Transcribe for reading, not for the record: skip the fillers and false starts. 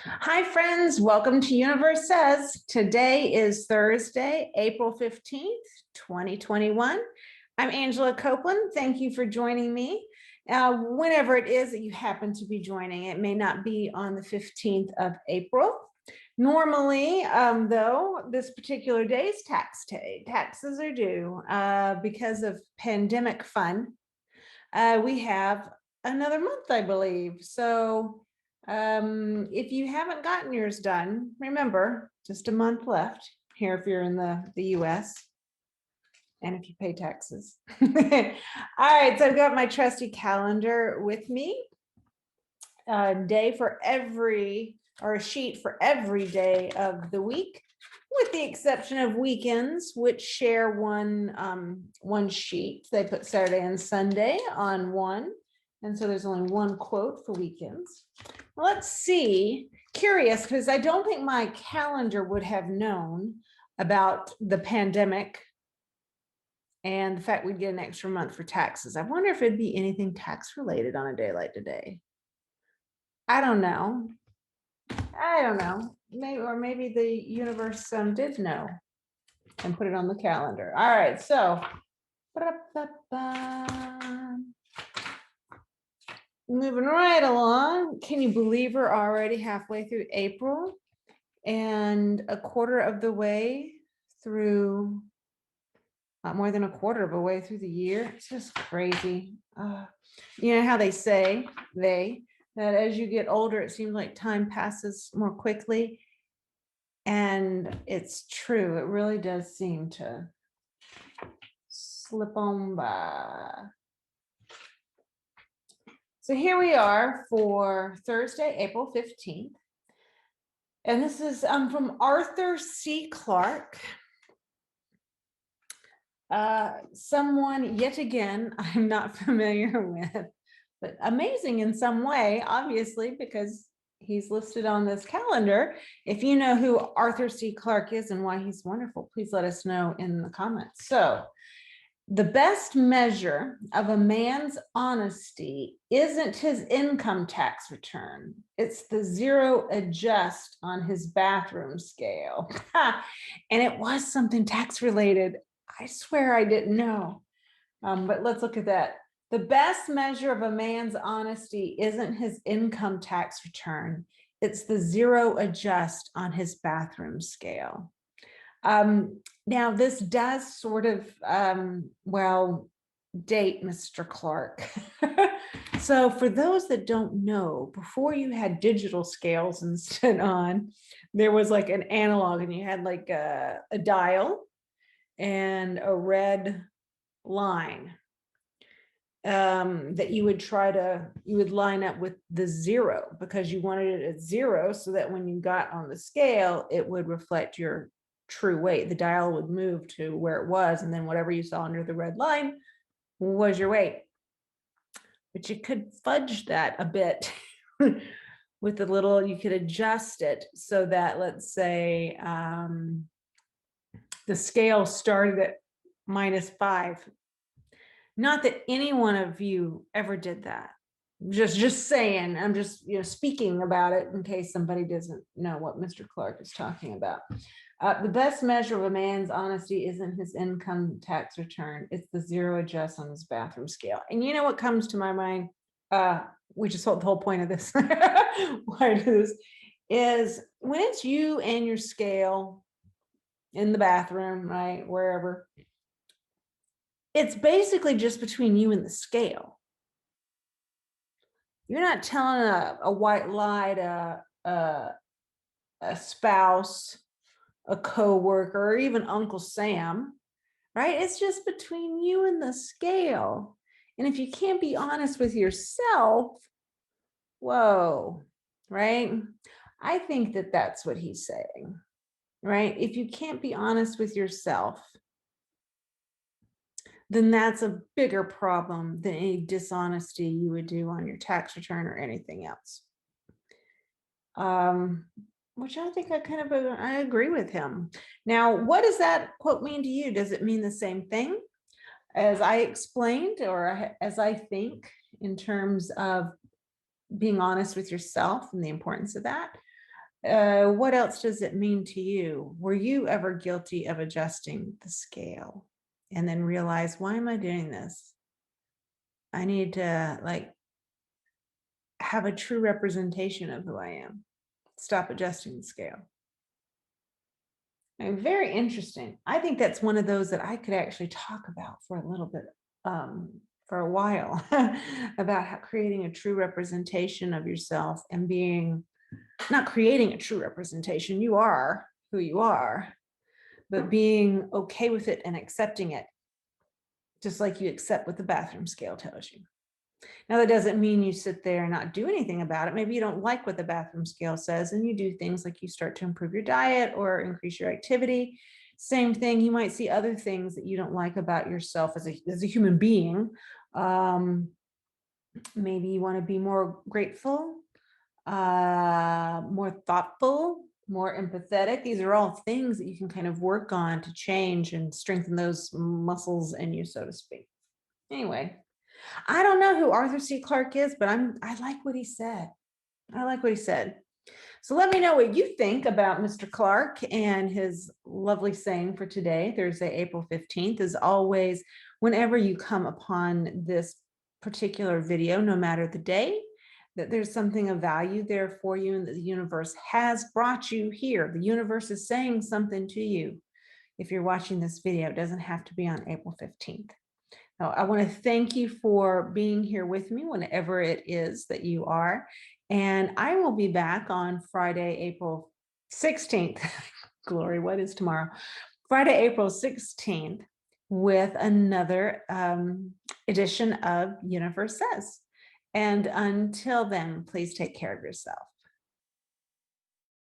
Hi, friends. Welcome to Universe Says. Today is Thursday, April 15th, 2021. I'm Angela Copeland. Thank you for joining me. Whenever it is that you happen to be joining, it may not be on the 15th of April. Normally, though, this particular day is tax day. Taxes are due because of pandemic fun. We have another month, I believe. So if you haven't gotten yours done, remember, just a month left here if you're in the US and if you pay taxes. All right, so I've got my trusty calendar with me. Day for every, or a sheet for every day of the week, with the exception of weekends, which share one sheet. They put Saturday and Sunday on one, and so there's only one quote for weekends. Let's see. Curious, because I don't think my calendar would have known about the pandemic and the fact we'd get an extra month for taxes. I wonder if it'd be anything tax related on a day like today. I don't know. Maybe, or maybe the universe did know and put it on the calendar. All right, so moving right along. Can you believe we're already halfway through April and a quarter of the way through, not more than a quarter of a way through the year? It's just crazy. You know how they say that as you get older, it seems like time passes more quickly. And it's true. It really does seem to slip on by. So here we are for Thursday, April 15th. And this is from Arthur C. Clarke. Someone, yet again, I'm not familiar with, but amazing in some way, obviously, because he's listed on this calendar. If you know who Arthur C. Clarke is and why he's wonderful, please let us know in the comments. So, the best measure of a man's honesty isn't his income tax return. It's the zero adjust on his bathroom scale. And it was something tax related. I swear I didn't know. But let's look at that. The best measure of a man's honesty isn't his income tax return. It's the zero adjust on his bathroom scale. Now, this does sort of, date Mr. Clarke. So for those that don't know, before you had digital scales and stood on, there was like an analog, and you had like a dial and a red line that you would line up with the zero, because you wanted it at zero so that when you got on the scale, it would reflect your true weight. The dial would move to where it was, and then whatever you saw under the red line was your weight. But you could fudge that a bit with a little, you could adjust it so that, let's say, the scale started at -5. Not that any one of you ever did that. Just saying, I'm just speaking about it in case somebody doesn't know what Mr. Clarke is talking about. The best measure of a man's honesty isn't his income tax return. It's the zero adjust on his bathroom scale. And you know what comes to my mind, which is the whole point of this, why I do this, is when it's you and your scale in the bathroom, right, wherever, it's basically just between you and the scale. You're not telling a white lie to a spouse, a coworker, or even Uncle Sam, right? It's just between you and the scale. And if you can't be honest with yourself, whoa, right? I think that that's what he's saying, right? If you can't be honest with yourself, then that's a bigger problem than any dishonesty you would do on your tax return or anything else. Which I think I agree with him. Now, what does that quote mean to you? Does it mean the same thing as I explained, or as I think, in terms of being honest with yourself and the importance of that? What else does it mean to you? Were you ever guilty of adjusting the scale and then realize, why am I doing this? I need to have a true representation of who I am. Stop adjusting the scale. Very interesting. I think that's one of those that I could actually talk about for a little bit, for a while, about how creating a true representation of yourself and being, not creating a true representation, you are who you are, but being okay with it and accepting it, just like you accept what the bathroom scale tells you. Now, that doesn't mean you sit there and not do anything about it. Maybe you don't like what the bathroom scale says, and you do things like you start to improve your diet or increase your activity. Same thing, you might see other things that you don't like about yourself as a human being. Maybe you want to be more grateful, more thoughtful, more empathetic. These are all things that you can kind of work on to change and strengthen those muscles in you, so to speak. Anyway, I don't know who Arthur C. Clarke is, but I like what he said. I like what he said. So let me know what you think about Mr. Clarke and his lovely saying for today, Thursday, April 15th. As always, whenever you come upon this particular video, no matter the day, that there's something of value there for you and that the universe has brought you here. The universe is saying something to you. If you're watching this video, it doesn't have to be on April 15th. Now, I want to thank you for being here with me whenever it is that you are. And I will be back on Friday, April 16th. Glory, what is tomorrow? Friday, April 16th with another edition of Universe Says. And until then, please take care of yourself.